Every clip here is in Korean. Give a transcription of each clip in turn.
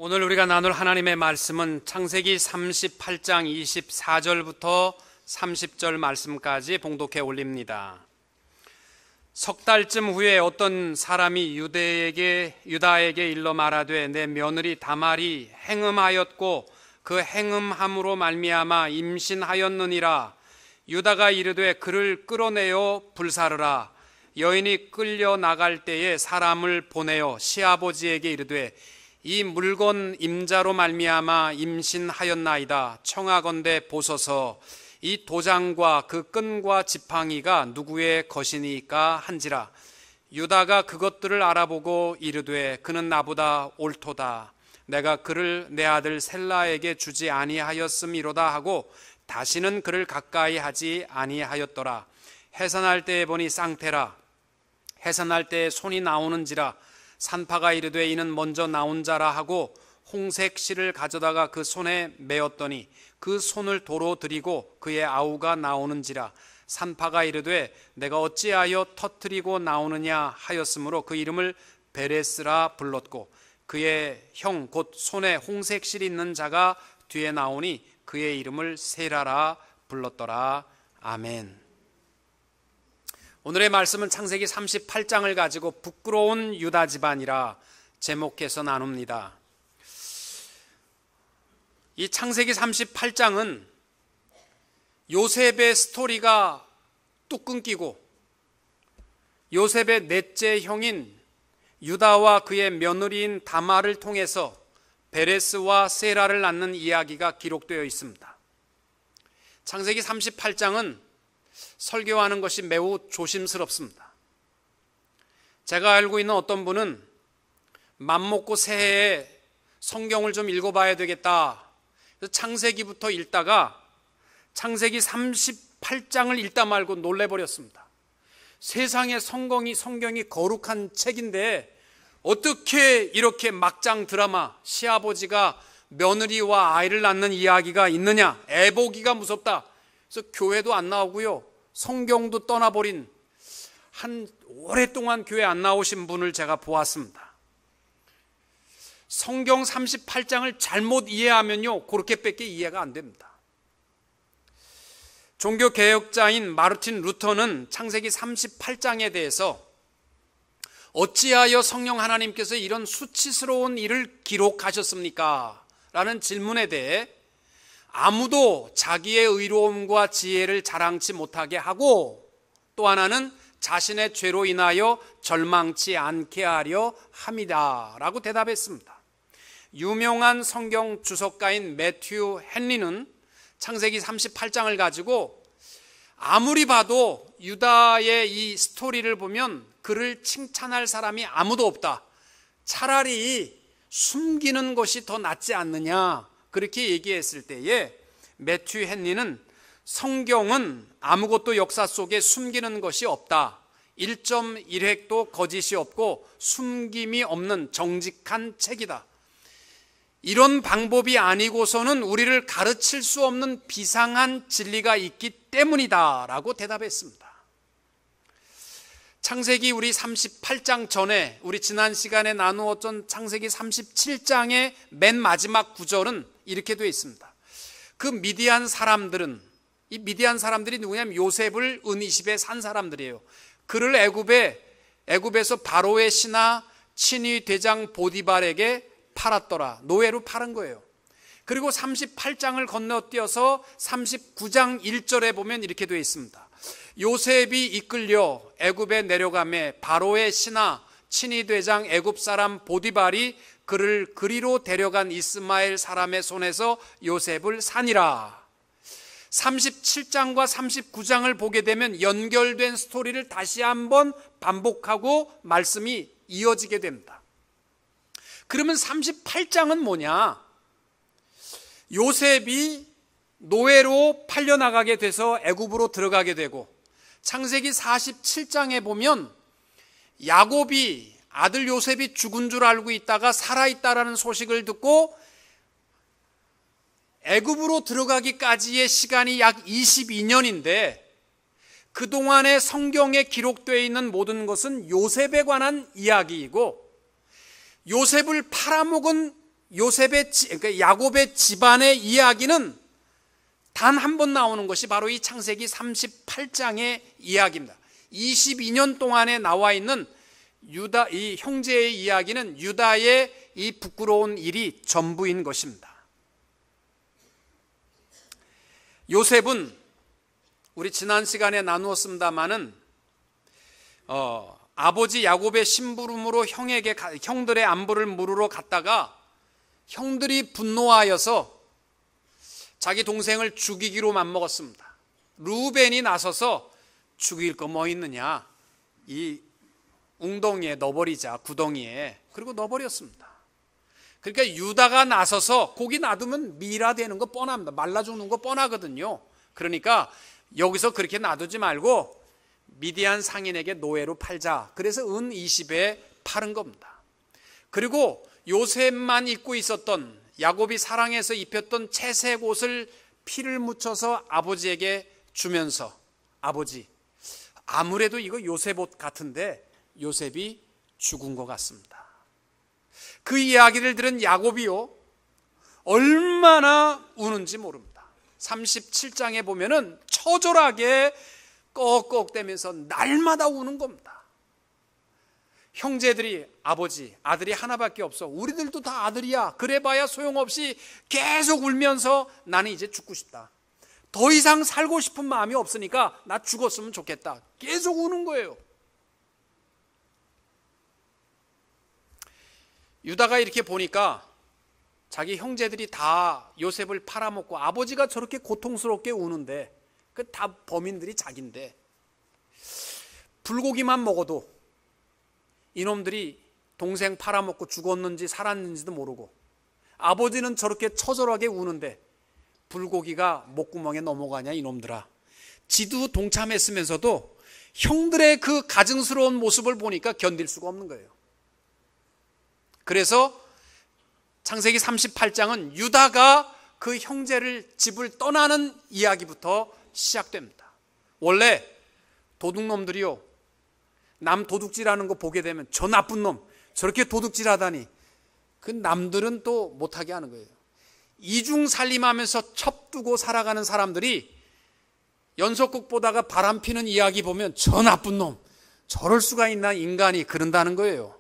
오늘 우리가 나눌 하나님의 말씀은 창세기 38장 24절부터 30절 말씀까지 봉독해 올립니다. 석 달쯤 후에 어떤 사람이 유다에게 일러 말하되 내 며느리 다말이 행음하였고 그 행음함으로 말미암아 임신하였느니라. 유다가 이르되 그를 끌어내어 불사르라. 여인이 끌려 나갈 때에 사람을 보내어 시아버지에게 이르되 이 물건 임자로 말미암아 임신하였나이다. 청하건대 보소서. 이 도장과 그 끈과 지팡이가 누구의 것이니까 한지라. 유다가 그것들을 알아보고 이르되 그는 나보다 옳도다. 내가 그를 내 아들 셀라에게 주지 아니하였음이로다 하고 다시는 그를 가까이 하지 아니하였더라. 해산할 때에 보니 쌍태라. 해산할 때에 손이 나오는지라. 산파가 이르되 이는 먼저 나온 자라 하고 홍색 실을 가져다가 그 손에 메었더니 그 손을 도로 들이고 그의 아우가 나오는지라. 산파가 이르되 내가 어찌하여 터뜨리고 나오느냐 하였으므로 그 이름을 베레스라 불렀고 그의 형 곧 손에 홍색 실이 있는 자가 뒤에 나오니 그의 이름을 세라라 불렀더라. 아멘. 오늘의 말씀은 창세기 38장을 가지고 부끄러운 유다 집안이라 제목해서 나눕니다. 이 창세기 38장은 요셉의 스토리가 뚝 끊기고 요셉의 넷째 형인 유다와 그의 며느리인 다말을 통해서 베레스와 세라를 낳는 이야기가 기록되어 있습니다. 창세기 38장은 설교하는 것이 매우 조심스럽습니다. 제가 알고 있는 어떤 분은 맘먹고 새해에 성경을 좀 읽어봐야 되겠다. 그래서 창세기부터 읽다가 창세기 38장을 읽다 말고 놀래버렸습니다. 세상에 성경이 거룩한 책인데 어떻게 이렇게 막장 드라마, 시아버지가 며느리와 아이를 낳는 이야기가 있느냐, 애보기가 무섭다. 그래서 교회도 안 나오고요, 성경도 떠나버린 한 오랫동안 교회 안 나오신 분을 제가 보았습니다. 성경 38장을 잘못 이해하면요 그렇게밖에 이해가 안 됩니다. 종교개혁자인 마르틴 루터는 창세기 38장에 대해서 어찌하여 성령 하나님께서 이런 수치스러운 일을 기록하셨습니까? 라는 질문에 대해 아무도 자기의 의로움과 지혜를 자랑치 못하게 하고 또 하나는 자신의 죄로 인하여 절망치 않게 하려 함이다 라고 대답했습니다. 유명한 성경 주석가인 매튜 헨리는 창세기 38장을 가지고 아무리 봐도 유다의 이 스토리를 보면 그를 칭찬할 사람이 아무도 없다. 차라리 숨기는 것이 더 낫지 않느냐. 그렇게 얘기했을 때에 매튜 헨리는 성경은 아무것도 역사 속에 숨기는 것이 없다. 1.1획도 거짓이 없고 숨김이 없는 정직한 책이다. 이런 방법이 아니고서는 우리를 가르칠 수 없는 비상한 진리가 있기 때문이다 라고 대답했습니다. 창세기 우리 38장 전에 우리 지난 시간에 나누었던 창세기 37장의 맨 마지막 구절은 이렇게 되어 있습니다. 그 미디안 사람들은, 이 미디안 사람들이 누구냐면 요셉을 은이십에 산 사람들이에요. 그를 애굽에서 바로의 신하 친위 대장 보디발에게 팔았더라. 노예로 팔은 거예요. 그리고 38장을 건너뛰어서 39장 1절에 보면 이렇게 되어 있습니다. 요셉이 이끌려 애굽에 내려가매 바로의 신하 친위 대장 애굽 사람 보디발이 그를 그리로 데려간 이스마엘 사람의 손에서 요셉을 사니라. 37장과 39장을 보게 되면 연결된 스토리를 다시 한번 반복하고 말씀이 이어지게 됩니다. 그러면 38장은 뭐냐? 요셉이 노예로 팔려나가게 돼서 애굽으로 들어가게 되고, 창세기 47장에 보면 야곱이 아들 요셉이 죽은 줄 알고 있다가 살아있다라는 소식을 듣고 애굽으로 들어가기까지의 시간이 약 22년인데 그동안의 성경에 기록되어 있는 모든 것은 요셉에 관한 이야기이고 요셉을 팔아먹은 그러니까 야곱의 집안의 이야기는 단 한 번 나오는 것이 바로 이 창세기 38장의 이야기입니다. 22년 동안에 나와 있는 이 형제의 이야기는 유다의 이 부끄러운 일이 전부인 것입니다. 요셉은 우리 지난 시간에 나누었습니다마는 아버지 야곱의 심부름으로 형들의 안부를 물으러 갔다가 형들이 분노하여서 자기 동생을 죽이기로 맘먹었습니다. 루벤이 나서서 죽일 거 뭐 있느냐, 이 웅덩이에 넣어버리자, 구덩이에. 그리고 넣어버렸습니다. 그러니까 유다가 나서서 고기 놔두면 미라되는 거 뻔합니다. 말라 죽는 거 뻔하거든요. 그러니까 여기서 그렇게 놔두지 말고 미디안 상인에게 노예로 팔자. 그래서 은 20에 팔은 겁니다. 그리고 요셉만 입고 있었던, 야곱이 사랑해서 입혔던 채색 옷을 피를 묻혀서 아버지에게 주면서, 아버지, 아무래도 이거 요셉 옷 같은데 요셉이 죽은 것 같습니다. 그 이야기를 들은 야곱이요, 얼마나 우는지 모릅니다. 37장에 보면은 처절하게 꺽꺽대면서 날마다 우는 겁니다. 형제들이, 아버지, 아들이 하나밖에 없어, 우리들도 다 아들이야, 그래봐야 소용없이 계속 울면서 나는 이제 죽고 싶다, 더 이상 살고 싶은 마음이 없으니까 나 죽었으면 좋겠다, 계속 우는 거예요. 유다가 이렇게 보니까 자기 형제들이 다 요셉을 팔아먹고 아버지가 저렇게 고통스럽게 우는데, 그 다 범인들이 자기인데, 불고기만 먹어도 이놈들이 동생 팔아먹고 죽었는지 살았는지도 모르고, 아버지는 저렇게 처절하게 우는데 불고기가 목구멍에 넘어가냐 이놈들아. 지도 동참했으면서도 형들의 그 가증스러운 모습을 보니까 견딜 수가 없는 거예요. 그래서 창세기 38장은 유다가 그 형제를 집을 떠나는 이야기부터 시작됩니다. 원래 도둑놈들이요, 남 도둑질하는 거 보게 되면 저 나쁜 놈 저렇게 도둑질하다니, 그 남들은 또 못하게 하는 거예요. 이중살림하면서 첩두고 살아가는 사람들이 연속극 보다가 바람피는 이야기 보면 저 나쁜 놈 저럴 수가 있나, 인간이 그런다는 거예요.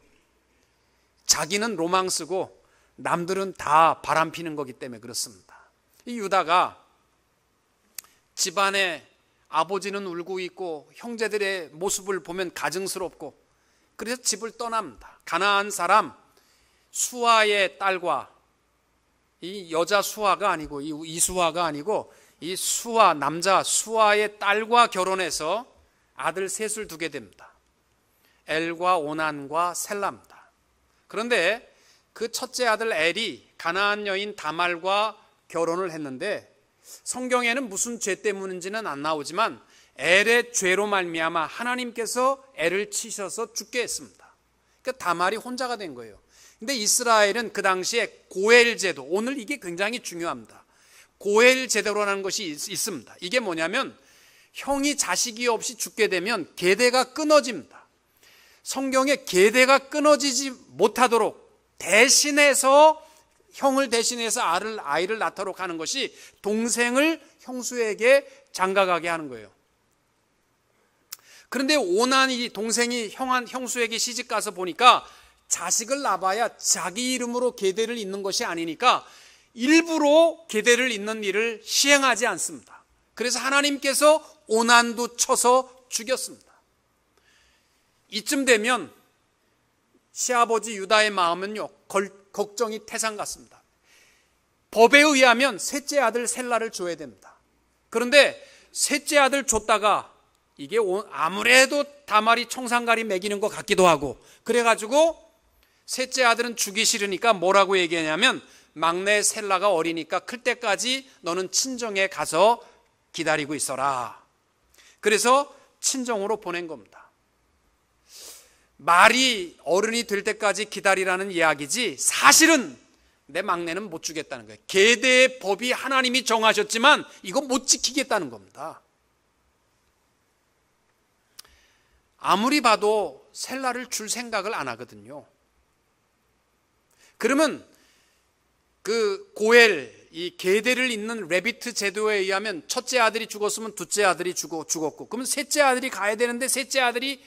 자기는 로망스고 남들은 다 바람피는 거기 때문에 그렇습니다. 이 유다가 집안에 아버지는 울고 있고 형제들의 모습을 보면 가증스럽고, 그래서 집을 떠납니다. 가나안 사람 수아의 딸과, 이 여자 수아가 아니고 이 수아가 아니고 이 수아, 남자 수아의 딸과 결혼해서 아들 셋을 두게 됩니다. 엘과 오난과 셀라입니다. 그런데 그 첫째 아들 엘이 가나안 여인 다말과 결혼을 했는데, 성경에는 무슨 죄 때문인지는 안 나오지만 엘의 죄로 말미암아 하나님께서 엘을 치셔서 죽게 했습니다. 그러니까 다말이 혼자가 된 거예요. 근데 이스라엘은 그 당시에 고엘 제도, 오늘 이게 굉장히 중요합니다. 고엘 제도라는 것이 있습니다. 이게 뭐냐면 형이 자식이 없이 죽게 되면 계대가 끊어집니다. 성경에 계대가 끊어지지 못하도록 대신해서, 형을 대신해서 아이를 낳도록 하는 것이 동생을 형수에게 장가가게 하는 거예요. 그런데 오난이, 동생이 형수에게 시집가서 보니까 자식을 낳아야 자기 이름으로 계대를 잇는 것이 아니니까 일부러 계대를 잇는 일을 시행하지 않습니다. 그래서 하나님께서 오난도 쳐서 죽였습니다. 이쯤 되면 시아버지 유다의 마음은요, 걱정이 태산 같습니다. 법에 의하면 셋째 아들 셀라를 줘야 됩니다. 그런데 셋째 아들 줬다가 이게 아무래도 다말이 청산가리 먹이는 것 같기도 하고, 그래가지고 셋째 아들은 주기 싫으니까 뭐라고 얘기하냐면, 막내 셀라가 어리니까 클 때까지 너는 친정에 가서 기다리고 있어라. 그래서 친정으로 보낸 겁니다. 말이 어른이 될 때까지 기다리라는 이야기지, 사실은 내 막내는 못 주겠다는 거예요. 계대의 법이 하나님이 정하셨지만 이거 못 지키겠다는 겁니다. 아무리 봐도 셀라를 줄 생각을 안 하거든요. 그러면 그 고엘, 이 계대를 잇는 레비트 제도에 의하면 첫째 아들이 죽었으면 둘째 아들이 죽었고, 그러면 셋째 아들이 가야 되는데 셋째 아들이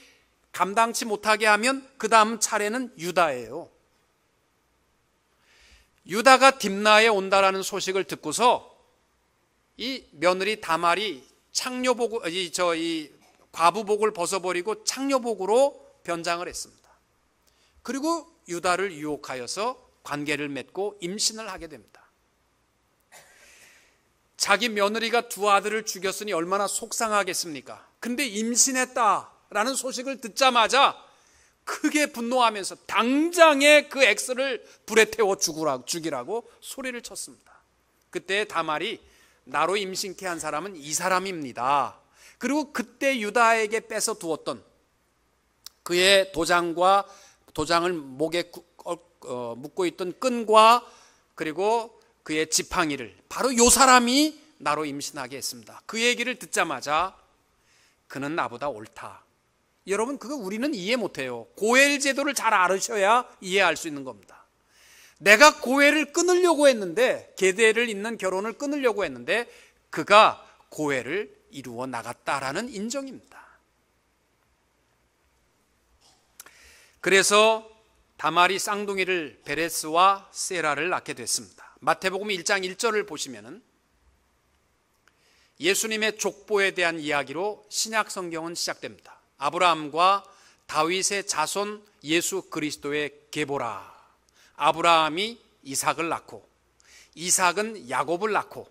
감당치 못하게 하면 그 다음 차례는 유다예요. 유다가 딥나에 온다라는 소식을 듣고서 이 며느리 다말이 이 과부복을 벗어버리고 창녀복으로 변장을 했습니다. 그리고 유다를 유혹하여서 관계를 맺고 임신을 하게 됩니다. 자기 며느리가 두 아들을 죽였으니 얼마나 속상하겠습니까? 근데 임신했다라는 소식을 듣자마자 크게 분노하면서 당장에 그 엑스를 불에 태워 죽이라고 소리를 쳤습니다. 그때 다말이 나로 임신케 한 사람은 이 사람입니다. 그리고 그때 유다에게 뺏어 두었던 그의 도장을 목에 묶고 있던 끈과 그리고 그의 지팡이를 바로 이 사람이 나로 임신하게 했습니다. 그 얘기를 듣자마자 그는 나보다 옳다. 여러분, 그거 우리는 이해 못해요. 고엘 제도를 잘 알으셔야 이해할 수 있는 겁니다. 내가 고엘을 끊으려고 했는데, 계대를 잇는 결혼을 끊으려고 했는데 그가 고엘을 이루어 나갔다라는 인정입니다. 그래서 다말이 쌍둥이를 베레스와 세라를 낳게 됐습니다. 마태복음 1장 1절을 보시면은 예수님의 족보에 대한 이야기로 신약 성경은 시작됩니다. 아브라함과 다윗의 자손 예수 그리스도의 계보라. 아브라함이 이삭을 낳고 이삭은 야곱을 낳고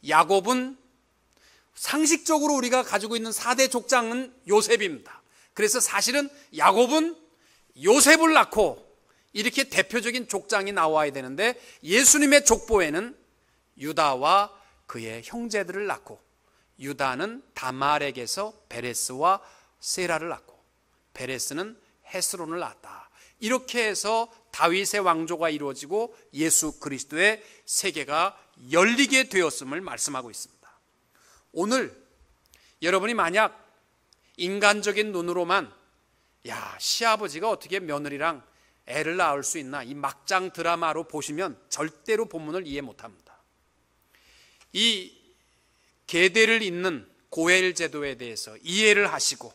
야곱은 상식적으로 우리가 가지고 있는 4대 족장은 요셉입니다. 그래서 사실은 야곱은 요셉을 낳고 이렇게 대표적인 족장이 나와야 되는데 예수님의 족보에는 유다와 그의 형제들을 낳고 유다는 다말에게서 베레스와 세라를 낳고 베레스는 헤스론을 낳았다. 이렇게 해서 다윗의 왕조가 이루어지고 예수 그리스도의 세계가 열리게 되었음을 말씀하고 있습니다. 오늘 여러분이 만약 인간적인 눈으로만 시아버지가 어떻게 며느리랑 애를 낳을 수 있나 이 막장 드라마로 보시면 절대로 본문을 이해 못합니다. 이 계대를 잇는 고엘 제도에 대해서 이해를 하시고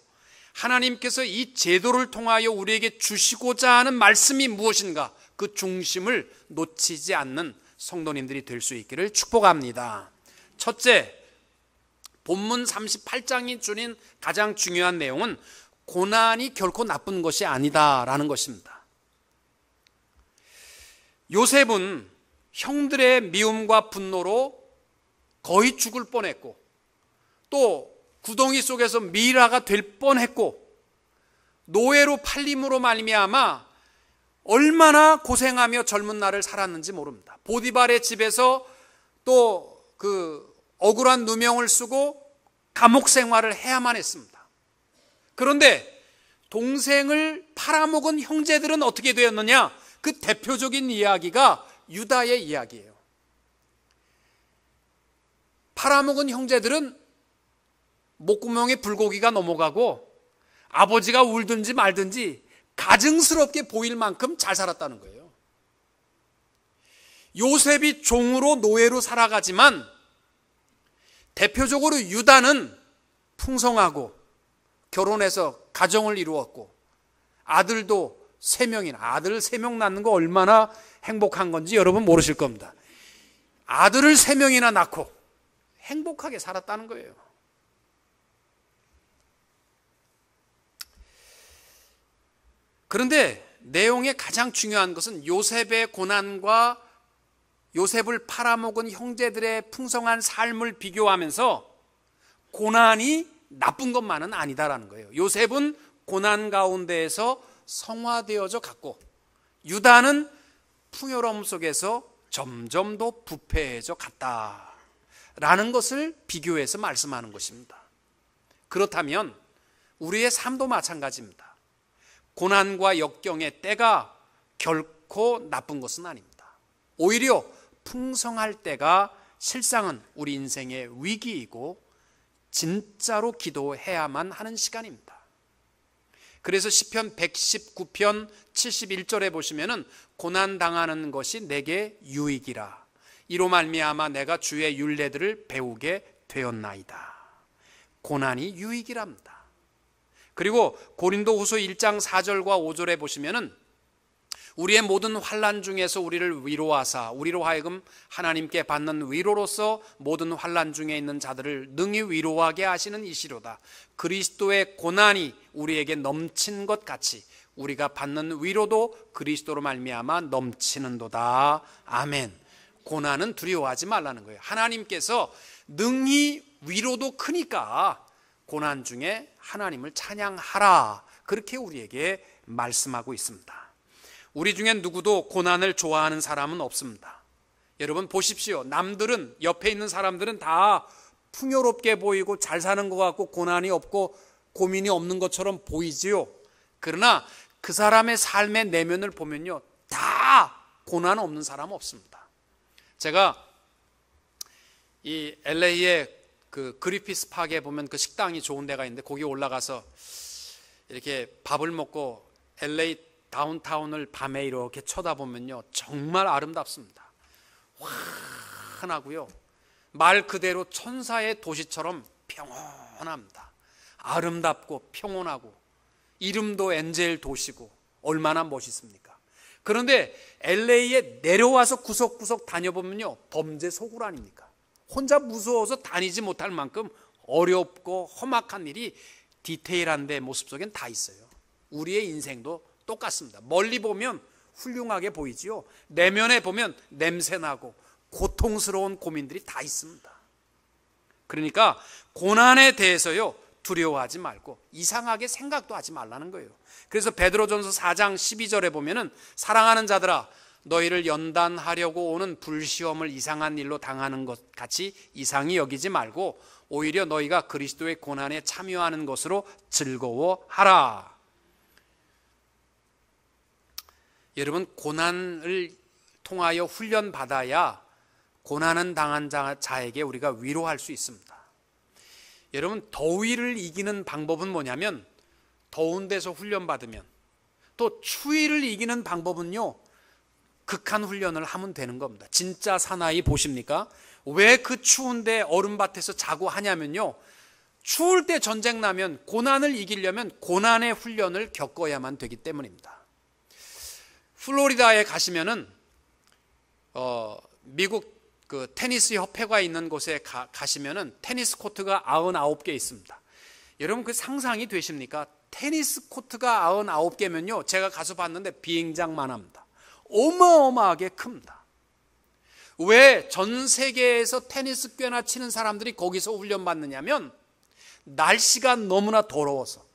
하나님께서 이 제도를 통하여 우리에게 주시고자 하는 말씀이 무엇인가 그 중심을 놓치지 않는 성도님들이 될 수 있기를 축복합니다. 첫째, 본문 38장이 주는 가장 중요한 내용은 고난이 결코 나쁜 것이 아니다라는 것입니다. 요셉은 형들의 미움과 분노로 거의 죽을 뻔했고 또 구덩이 속에서 미라가 될 뻔했고 노예로 팔림으로 말미암아 얼마나 고생하며 젊은 날을 살았는지 모릅니다. 보디발의 집에서 또 그 억울한 누명을 쓰고 감옥 생활을 해야만 했습니다. 그런데 동생을 팔아먹은 형제들은 어떻게 되었느냐? 그 대표적인 이야기가 유다의 이야기예요. 팔아먹은 형제들은 목구멍에 불고기가 넘어가고 아버지가 울든지 말든지 가증스럽게 보일 만큼 잘 살았다는 거예요. 요셉이 종으로 노예로 살아가지만 대표적으로 유다는 풍성하고 결혼해서 가정을 이루었고 아들도 3명이나 아들 3명 낳는 거 얼마나 행복한 건지 여러분 모르실 겁니다. 아들을 3명이나 낳고 행복하게 살았다는 거예요. 그런데 내용의 가장 중요한 것은 요셉의 고난과 요셉을 팔아먹은 형제들의 풍성한 삶을 비교하면서 고난이 나쁜 것만은 아니다라는 거예요. 요셉은 고난 가운데에서 성화되어져 갔고 유다는 풍요로움 속에서 점점 더 부패해져 갔다라는 것을 비교해서 말씀하는 것입니다. 그렇다면 우리의 삶도 마찬가지입니다. 고난과 역경의 때가 결코 나쁜 것은 아닙니다. 오히려 풍성할 때가 실상은 우리 인생의 위기이고 진짜로 기도해야만 하는 시간입니다. 그래서 시편 119편 71절에 보시면은 고난 당하는 것이 내게 유익이라. 이로 말미암아 내가 주의 율례들을 배우게 되었나이다. 고난이 유익이랍니다. 그리고 고린도후서 1장 4절과 5절에 보시면은 우리의 모든 환난 중에서 우리를 위로하사 우리로 하여금 하나님께 받는 위로로서 모든 환난 중에 있는 자들을 능히 위로하게 하시는 이시로다. 그리스도의 고난이 우리에게 넘친 것 같이 우리가 받는 위로도 그리스도로 말미암아 넘치는도다. 아멘. 고난은 두려워하지 말라는 거예요. 하나님께서 능히 위로도 크니까 고난 중에 하나님을 찬양하라, 그렇게 우리에게 말씀하고 있습니다. 우리 중엔 누구도 고난을 좋아하는 사람은 없습니다. 여러분 보십시오. 남들은, 옆에 있는 사람들은 다 풍요롭게 보이고 잘 사는 것 같고 고난이 없고 고민이 없는 것처럼 보이지요. 그러나 그 사람의 삶의 내면을 보면요, 다 고난 없는 사람 없습니다. 제가 이 LA의 그 그리피스 파크에 보면 그 식당이 좋은 데가 있는데 거기 올라가서 이렇게 밥을 먹고 LA 다운타운을 밤에 이렇게 쳐다보면요, 정말 아름답습니다. 환하고요, 말 그대로 천사의 도시처럼 평온합니다. 아름답고 평온하고 이름도 엔젤 도시고 얼마나 멋있습니까? 그런데 LA에 내려와서 구석구석 다녀보면요, 범죄 소굴 아닙니까? 혼자 무서워서 다니지 못할 만큼 어렵고 험악한 일이 디테일한 데 모습 속엔 다 있어요. 우리의 인생도 똑같습니다. 멀리 보면 훌륭하게 보이지요. 내면에 보면 냄새나고 고통스러운 고민들이 다 있습니다. 그러니까 고난에 대해서요, 두려워하지 말고 이상하게 생각도 하지 말라는 거예요. 그래서 베드로전서 4장 12절에 보면은 사랑하는 자들아, 너희를 연단하려고 오는 불시험을 이상한 일로 당하는 것 같이 이상히 여기지 말고 오히려 너희가 그리스도의 고난에 참여하는 것으로 즐거워하라. 여러분, 고난을 통하여 훈련받아야 고난은 당한 자에게 우리가 위로할 수 있습니다. 여러분, 더위를 이기는 방법은 뭐냐면 더운 데서 훈련받으면, 또 추위를 이기는 방법은요, 극한 훈련을 하면 되는 겁니다. 진짜 사나이 보십니까? 왜 그 추운데 얼음밭에서 자고 하냐면요, 추울 때 전쟁 나면 고난을 이기려면 고난의 훈련을 겪어야만 되기 때문입니다. 플로리다에 가시면은 미국 그 테니스 협회가 있는 곳에 가시면은 테니스 코트가 99개 있습니다. 여러분, 그 상상이 되십니까? 테니스 코트가 99개면요, 제가 가서 봤는데 비행장만 합니다. 어마어마하게 큽니다. 왜 전 세계에서 테니스 꽤나 치는 사람들이 거기서 훈련받느냐면 날씨가 너무나 더러워서.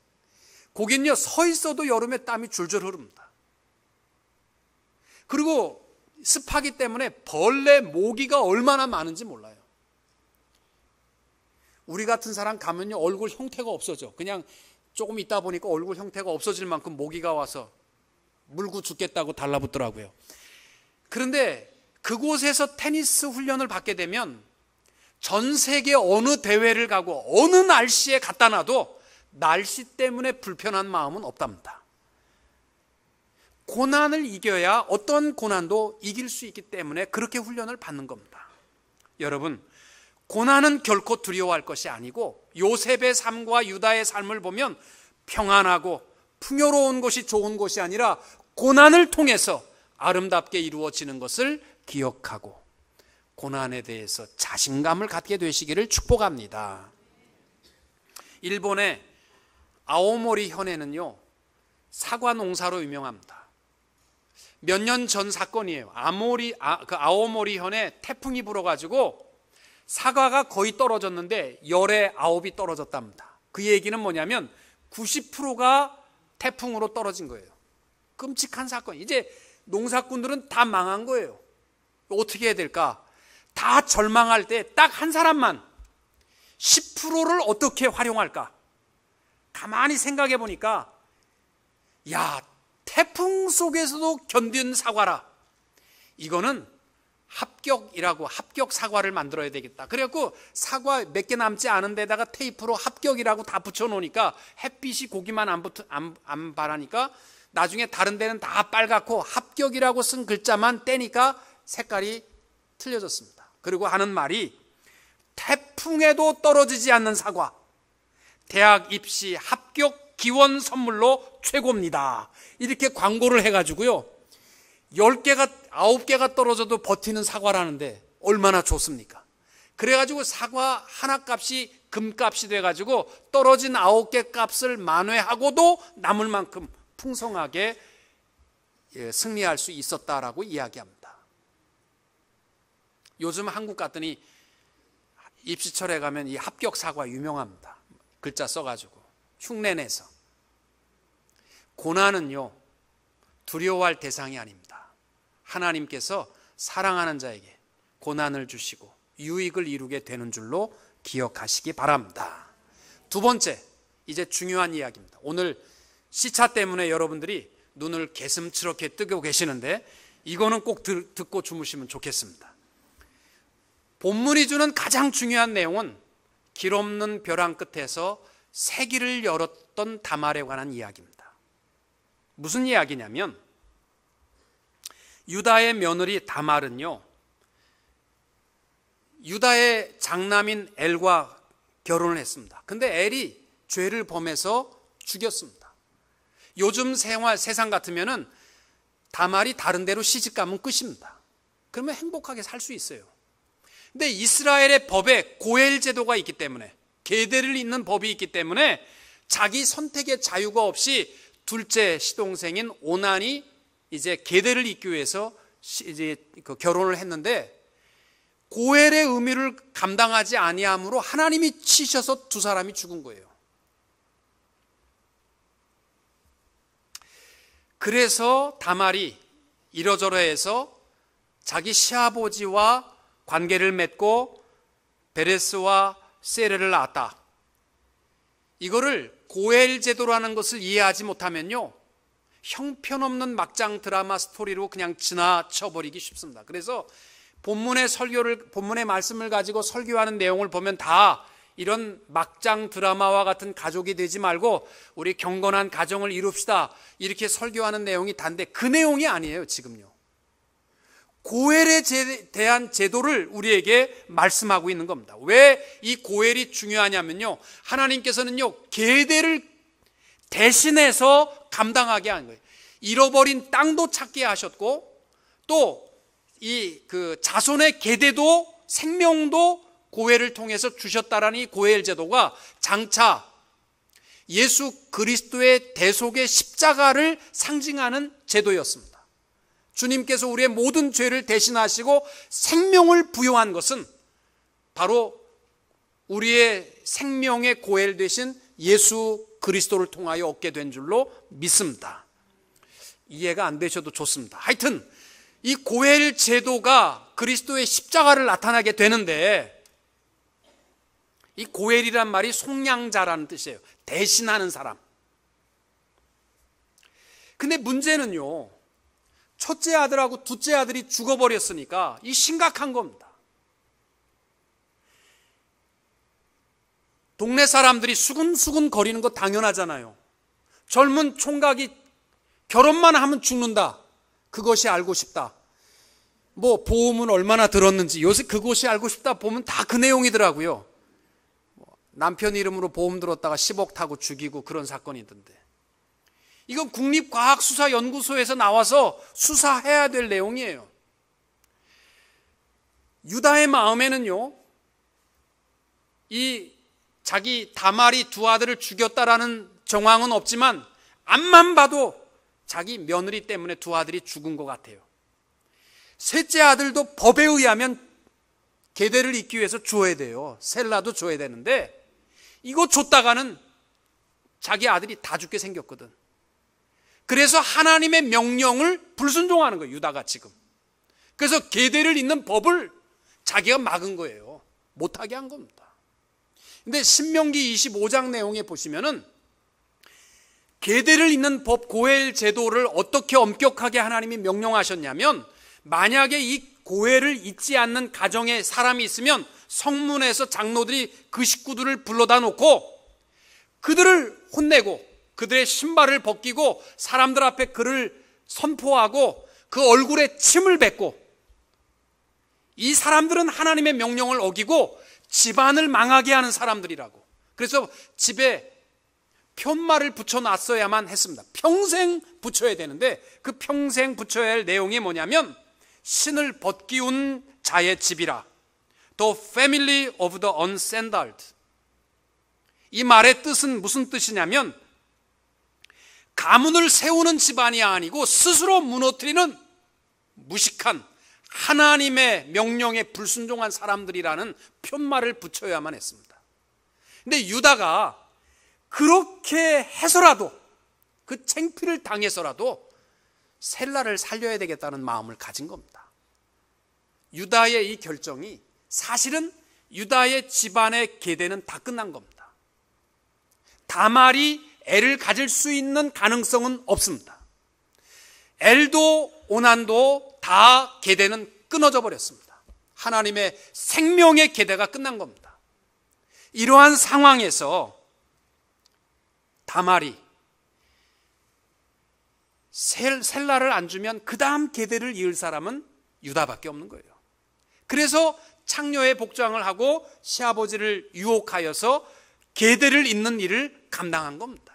거긴요, 서 있어도 여름에 땀이 줄줄 흐릅니다. 그리고 습하기 때문에 벌레, 모기가 얼마나 많은지 몰라요. 우리 같은 사람 가면요, 얼굴 형태가 없어져. 그냥 조금 있다 보니까 얼굴 형태가 없어질 만큼 모기가 와서 물고 죽겠다고 달라붙더라고요. 그런데 그곳에서 테니스 훈련을 받게 되면 전 세계 어느 대회를 가고 어느 날씨에 갖다 놔도 날씨 때문에 불편한 마음은 없답니다. 고난을 이겨야 어떤 고난도 이길 수 있기 때문에 그렇게 훈련을 받는 겁니다. 여러분, 고난은 결코 두려워할 것이 아니고 요셉의 삶과 유다의 삶을 보면 평안하고 풍요로운 것이 좋은 것이 아니라 고난을 통해서 아름답게 이루어지는 것을 기억하고 고난에 대해서 자신감을 갖게 되시기를 축복합니다. 일본의 아오모리 현에는요, 사과 농사로 유명합니다. 몇 년 전 사건이에요. 아오모리 현에 태풍이 불어가지고 사과가 거의 떨어졌는데 열에 9이 떨어졌답니다. 그 얘기는 뭐냐면 90%가 태풍으로 떨어진 거예요. 끔찍한 사건. 이제 농사꾼들은 다 망한 거예요. 어떻게 해야 될까? 다 절망할 때 딱 한 사람만 10%를 어떻게 활용할까? 가만히 생각해 보니까, 야, 태풍 속에서도 견딘 사과라. 이거는 합격 사과를 만들어야 되겠다. 그래갖고 사과 몇 개 남지 않은 데다가 테이프로 합격이라고 다 붙여놓으니까 햇빛이 고기만 안 바라니까 나중에 다른 데는 다 빨갛고 합격이라고 쓴 글자만 떼니까 색깔이 틀려졌습니다. 그리고 하는 말이 태풍에도 떨어지지 않는 사과, 대학 입시 합격 기원 선물로 최고입니다. 이렇게 광고를 해가지고요, 10개가 9개가 떨어져도 버티는 사과라는데 얼마나 좋습니까? 그래가지고 사과 하나 값이 금값이 돼가지고 떨어진 9개 값을 만회하고도 남을 만큼 풍성하게 승리할 수 있었다라고 이야기합니다. 요즘 한국 갔더니 입시철에 가면 이 합격 사과 유명합니다. 글자 써가지고 흉내내서. 고난은요, 두려워할 대상이 아닙니다. 하나님께서 사랑하는 자에게 고난을 주시고 유익을 이루게 되는 줄로 기억하시기 바랍니다. 두 번째, 이제 중요한 이야기입니다. 오늘 시차 때문에 여러분들이 눈을 개슴츠럽게 뜨고 계시는데 이거는 꼭 듣고 주무시면 좋겠습니다. 본문이 주는 가장 중요한 내용은 길 없는 벼랑 끝에서 새길을 열었던 다말에 관한 이야기입니다. 무슨 이야기냐면, 유다의 며느리 다말은요, 유다의 장남인 엘과 결혼을 했습니다. 근데 엘이 죄를 범해서 죽였습니다. 요즘 세상 같으면은 다말이 다른 데로 시집 가면 끝입니다. 그러면 행복하게 살 수 있어요. 근데 이스라엘의 법에 고엘 제도가 있기 때문에, 계대를 잇는 법이 있기 때문에 자기 선택의 자유가 없이 둘째 시동생인 오난이 이제 계대를 잇기 위해서 이제 결혼을 했는데, 고엘의 의무를 감당하지 아니함으로 하나님이 치셔서 두 사람이 죽은 거예요. 그래서 다말이 이러저러해서 자기 시아버지와 관계를 맺고 베레스와 세레를 낳았다. 이거를 고엘 제도라는 것을 이해하지 못하면요, 형편없는 막장 드라마 스토리로 그냥 지나쳐버리기 쉽습니다. 그래서 본문의 말씀을 가지고 설교하는 내용을 보면 다 이런 막장 드라마와 같은 가족이 되지 말고 우리 경건한 가정을 이룹시다, 이렇게 설교하는 내용이 단데 그 내용이 아니에요. 지금요, 고엘에 대한 제도를 우리에게 말씀하고 있는 겁니다. 왜 이 고엘이 중요하냐면요, 하나님께서는요, 계대를 대신해서 감당하게 한 거예요. 잃어버린 땅도 찾게 하셨고, 또 이 자손의 계대도 생명도 고엘을 통해서 주셨다라는 이 고엘 제도가 장차 예수 그리스도의 대속의 십자가를 상징하는 제도였습니다. 주님께서 우리의 모든 죄를 대신하시고 생명을 부여한 것은 바로 우리의 생명의 고엘 되신 예수 그리스도를 통하여 얻게 된 줄로 믿습니다. 이해가 안 되셔도 좋습니다. 하여튼 이 고엘 제도가 그리스도의 십자가를 나타나게 되는데, 이 고엘이란 말이 속량자라는 뜻이에요. 대신하는 사람. 근데 문제는요, 첫째 아들하고 둘째 아들이 죽어버렸으니까 이 심각한 겁니다. 동네 사람들이 수근수근 거리는 거 당연하잖아요. 젊은 총각이 결혼만 하면 죽는다, 그것이 알고 싶다. 뭐 보험은 얼마나 들었는지 요새 그것이 알고 싶다 보면 다 그 내용이더라고요. 남편 이름으로 보험 들었다가 10억 타고 죽이고 그런 사건이 있던데, 이건 국립과학수사연구소에서 나와서 수사해야 될 내용이에요. 유다의 마음에는요, 이 자기 다말이 두 아들을 죽였다라는 정황은 없지만 앞만 봐도 자기 며느리 때문에 두 아들이 죽은 것 같아요. 셋째 아들도 법에 의하면 계대를 잇기 위해서 줘야 돼요. 셀라도 줘야 되는데 이거 줬다가는 자기 아들이 다 죽게 생겼거든. 그래서 하나님의 명령을 불순종하는 거예요, 유다가 지금. 그래서 계대를 잇는 법을 자기가 막은 거예요. 못하게 한 겁니다. 근데 신명기 25장 내용에 보시면은 계대를 잇는 법 고엘 제도를 어떻게 엄격하게 하나님이 명령하셨냐면, 만약에 이 고해를 잊지 않는 가정에 사람이 있으면 성문에서 장로들이 그 식구들을 불러다 놓고 그들을 혼내고 그들의 신발을 벗기고 사람들 앞에 그를 선포하고 그 얼굴에 침을 뱉고, 이 사람들은 하나님의 명령을 어기고 집안을 망하게 하는 사람들이라고. 그래서 집에 편말을 붙여놨어야만 했습니다. 평생 붙여야 되는데 그 평생 붙여야 할 내용이 뭐냐면 신을 벗기운 자의 집이라. The family of the unsandaled. 이 말의 뜻은 무슨 뜻이냐면 가문을 세우는 집안이 아니고 스스로 무너뜨리는 무식한 하나님의 명령에 불순종한 사람들이라는 편말을 붙여야만 했습니다. 근데 유다가 그렇게 해서라도, 그 창피를 당해서라도 셀라를 살려야 되겠다는 마음을 가진 겁니다. 유다의 이 결정이 사실은 유다의 집안의 계대는 다 끝난 겁니다. 다말이 애를 가질 수 있는 가능성은 없습니다. 엘도 오난도 다 계대는 끊어져 버렸습니다. 하나님의 생명의 계대가 끝난 겁니다. 이러한 상황에서 다말이 셀라를 안 주면 그 다음 계대를 이을 사람은 유다밖에 없는 거예요. 그래서 창녀의 복장을 하고 시아버지를 유혹하여서 계대를 잇는 일을 감당한 겁니다.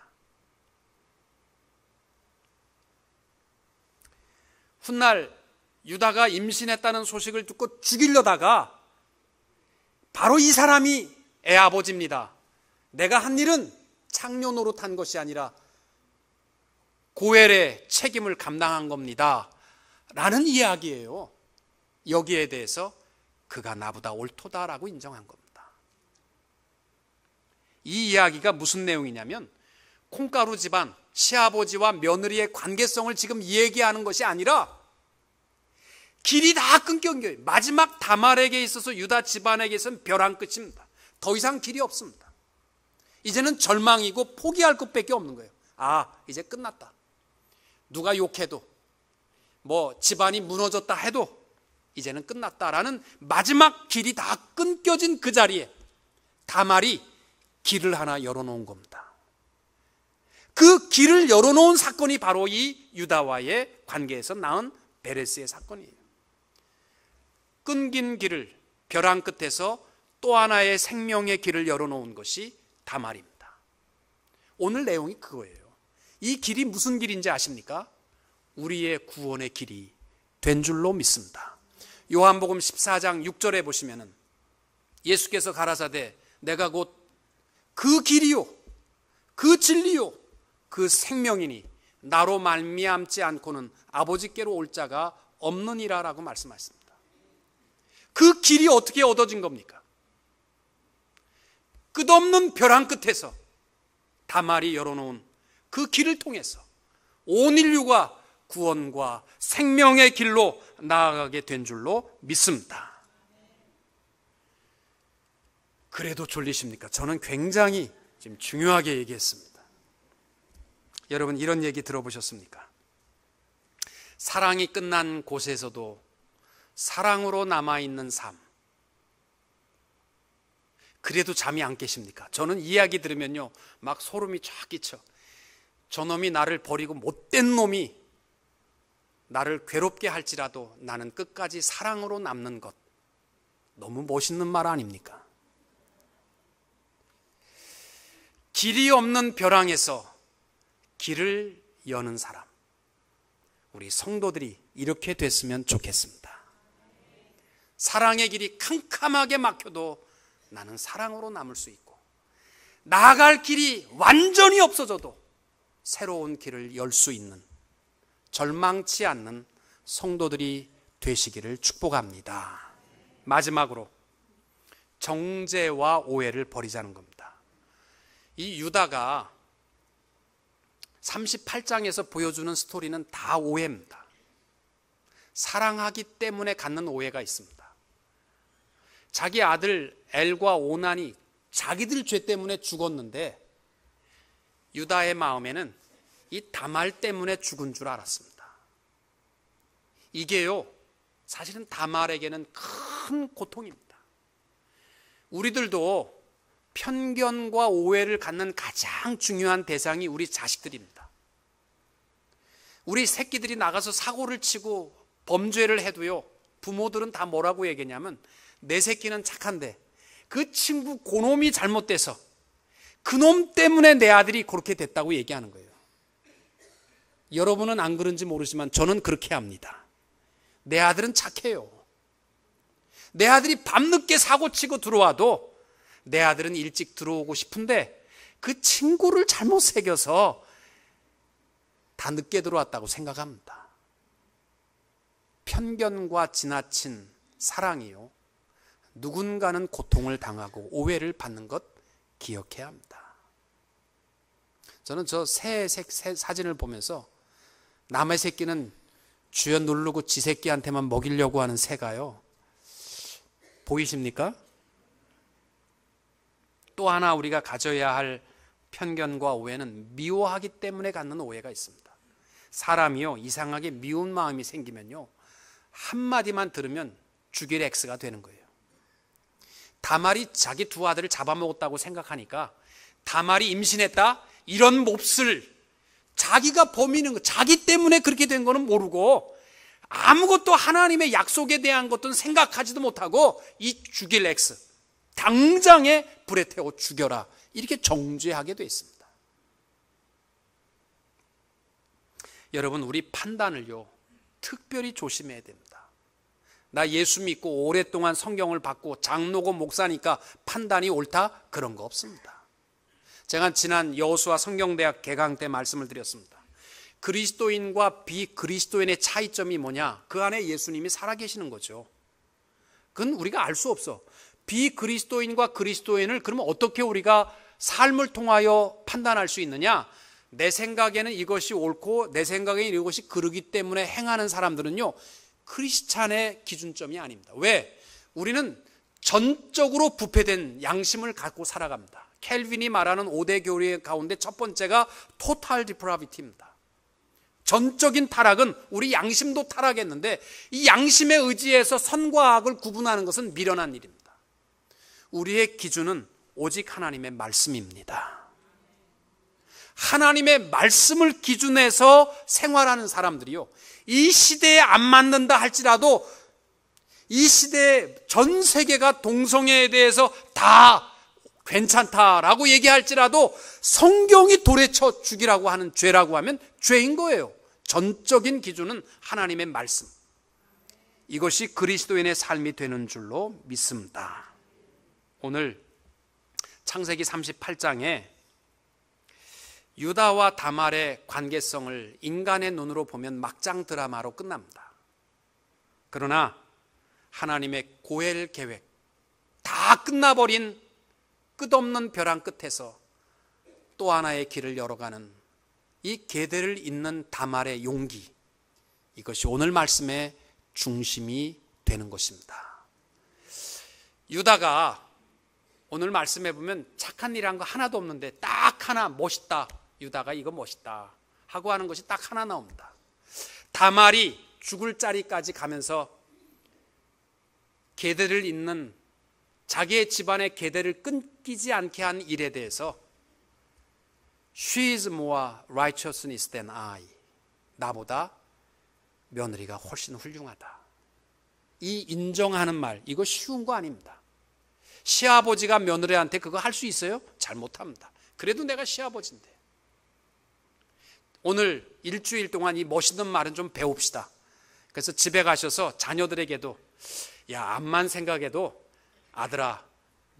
훗날 유다가 임신했다는 소식을 듣고 죽이려다가 바로 이 사람이 애아버지입니다. 내가 한 일은 창녀 노릇한 것이 아니라 고엘의 책임을 감당한 겁니다 라는 이야기예요. 여기에 대해서 그가 나보다 옳도다라고 인정한 겁니다. 이 이야기가 무슨 내용이냐면 콩가루 집안 시아버지와 며느리의 관계성을 지금 얘기하는 것이 아니라 길이 다 끊긴 거예요. 마지막 다말에게 있어서 유다 집안에게서는 벼랑 끝입니다. 더 이상 길이 없습니다. 이제는 절망이고 포기할 것밖에 없는 거예요. 아, 이제 끝났다. 누가 욕해도 뭐 집안이 무너졌다 해도 이제는 끝났다라는 마지막 길이 다 끊겨진 그 자리에 다말이 길을 하나 열어놓은 겁니다. 그 길을 열어놓은 사건이 바로 이 유다와의 관계에서 낳은 베레스의 사건이에요. 끊긴 길을 벼랑 끝에서 또 하나의 생명의 길을 열어놓은 것이 다말입니다. 오늘 내용이 그거예요. 이 길이 무슨 길인지 아십니까? 우리의 구원의 길이 된 줄로 믿습니다. 요한복음 14장 6절에 보시면은 예수께서 가라사대 내가 곧 그 길이요 그 진리요 그 생명이니 나로 말미암지 않고는 아버지께로 올 자가 없느니라 라고 말씀하셨습니다. 그 길이 어떻게 얻어진 겁니까? 끝없는 벼랑 끝에서 다말이 열어놓은 그 길을 통해서 온 인류가 구원과 생명의 길로 나아가게 된 줄로 믿습니다. 그래도 졸리십니까? 저는 굉장히 지금 중요하게 얘기했습니다. 여러분 이런 얘기 들어보셨습니까? 사랑이 끝난 곳에서도 사랑으로 남아있는 삶. 그래도 잠이 안 깨십니까? 저는 이 이야기 들으면요 막 소름이 쫙 끼쳐. 저놈이 나를 버리고 못된 놈이 나를 괴롭게 할지라도 나는 끝까지 사랑으로 남는 것. 너무 멋있는 말 아닙니까? 길이 없는 벼랑에서 길을 여는 사람. 우리 성도들이 이렇게 됐으면 좋겠습니다. 사랑의 길이 캄캄하게 막혀도 나는 사랑으로 남을 수 있고 나아갈 길이 완전히 없어져도 새로운 길을 열 수 있는 절망치 않는 성도들이 되시기를 축복합니다. 마지막으로 정죄와 오해를 버리자는 겁니다. 이 유다가 38장에서 보여주는 스토리는 다 오해입니다. 사랑하기 때문에 갖는 오해가 있습니다. 자기 아들 엘과 오난이 자기들 죄 때문에 죽었는데 유다의 마음에는 이 다말 때문에 죽은 줄 알았습니다. 이게요 사실은 다말에게는 큰 고통입니다. 우리들도 편견과 오해를 갖는 가장 중요한 대상이 우리 자식들입니다. 우리 새끼들이 나가서 사고를 치고 범죄를 해도요, 부모들은 다 뭐라고 얘기하냐면 내 새끼는 착한데 그 친구 그놈이 잘못돼서 그놈 때문에 내 아들이 그렇게 됐다고 얘기하는 거예요. 여러분은 안 그런지 모르지만 저는 그렇게 합니다. 내 아들은 착해요. 내 아들이 밤늦게 사고치고 들어와도 내 아들은 일찍 들어오고 싶은데 그 친구를 잘못 새겨서 다 늦게 들어왔다고 생각합니다. 편견과 지나친 사랑이요, 누군가는 고통을 당하고 오해를 받는 것 기억해야 합니다. 저는 저 새 사진을 보면서 남의 새끼는 쥐어 누르고 지 새끼한테만 먹이려고 하는 새가요, 보이십니까? 또 하나 우리가 가져야 할 편견과 오해는 미워하기 때문에 갖는 오해가 있습니다. 사람이요, 이상하게 미운 마음이 생기면요, 한마디만 들으면 죽일 X가 되는 거예요. 다말이 자기 두 아들을 잡아먹었다고 생각하니까 다말이 임신했다? 이런 몹쓸, 자기가 범인인 거, 자기 때문에 그렇게 된 거는 모르고 아무것도 하나님의 약속에 대한 것도 생각하지도 못하고 이 죽일 X, 당장에 불에 태워 죽여라, 이렇게 정죄하게 돼 있습니다. 여러분, 우리 판단을요, 특별히 조심해야 됩니다. 나 예수 믿고 오랫동안 성경을 받고 장로고 목사니까 판단이 옳다? 그런 거 없습니다. 제가 지난 여호수아 성경대학 개강 때 말씀을 드렸습니다. 그리스도인과 비그리스도인의 차이점이 뭐냐? 그 안에 예수님이 살아계시는 거죠. 그건 우리가 알 수 없어. 비그리스도인과 그리스도인을 그러면 어떻게 우리가 삶을 통하여 판단할 수 있느냐? 내 생각에는 이것이 옳고 내 생각에는 이것이 그르기 때문에 행하는 사람들은요, 크리스찬의 기준점이 아닙니다. 왜? 우리는 전적으로 부패된 양심을 갖고 살아갑니다. 켈빈이 말하는 5대 교리 가운데 첫 번째가 토탈 디프라비티입니다. 전적인 타락은 우리 양심도 타락했는데 이 양심에 의지해서 선과 악을 구분하는 것은 미련한 일입니다. 우리의 기준은 오직 하나님의 말씀입니다. 하나님의 말씀을 기준해서 생활하는 사람들이요, 이 시대에 안 맞는다 할지라도 이 시대에 전 세계가 동성애에 대해서 다 괜찮다라고 얘기할지라도 성경이 도래쳐 죽이라고 하는 죄라고 하면 죄인 거예요. 전적인 기준은 하나님의 말씀, 이것이 그리스도인의 삶이 되는 줄로 믿습니다. 오늘 창세기 38장에 유다와 다말의 관계성을 인간의 눈으로 보면 막장 드라마로 끝납니다. 그러나 하나님의 고엘 계획, 다 끝나버린 끝없는 벼랑 끝에서 또 하나의 길을 열어가는 이 계대를 잇는 다말의 용기, 이것이 오늘 말씀의 중심이 되는 것입니다. 유다가 오늘 말씀해 보면 착한 일한 거 하나도 없는데 딱 하나, 멋있다, 유다가 이거 멋있다 하고 하는 것이 딱 하나 나옵니다. 다말이 죽을 자리까지 가면서 계대를 잇는, 자기의 집안의 계대를 끊기지 않게 한 일에 대해서 She is more righteousness than I, 나보다 며느리가 훨씬 훌륭하다, 이 인정하는 말, 이거 쉬운 거 아닙니다. 시아버지가 며느리한테 그거 할 수 있어요? 잘 못합니다. 그래도 내가 시아버지인데. 오늘 일주일 동안 이 멋있는 말은 좀 배웁시다. 그래서 집에 가셔서 자녀들에게도, 야, 암만 생각해도 아들아,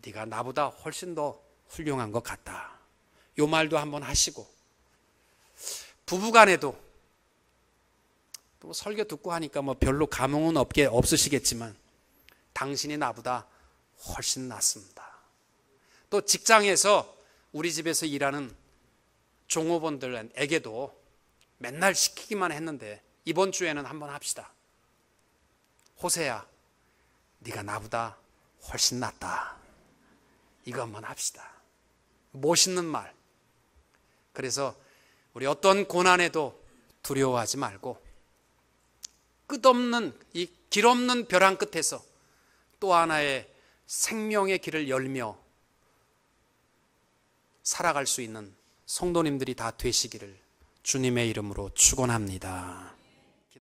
네가 나보다 훨씬 더 훌륭한 것 같다, 요 말도 한번 하시고, 부부간에도 또 설교 듣고 하니까 뭐 별로 감흥은 없으시겠지만 당신이 나보다 훨씬 낫습니다. 또 직장에서 우리 집에서 일하는 종업원들에게도 맨날 시키기만 했는데 이번 주에는 한번 합시다. 호세야, 네가 나보다 훨씬 낫다, 이거 한번 합시다. 멋있는 말. 그래서 우리 어떤 고난에도 두려워하지 말고 끝없는 이 길없는 벼랑 끝에서 또 하나의 생명의 길을 열며 살아갈 수 있는 성도님들이 다 되시기를 주님의 이름으로 축원합니다.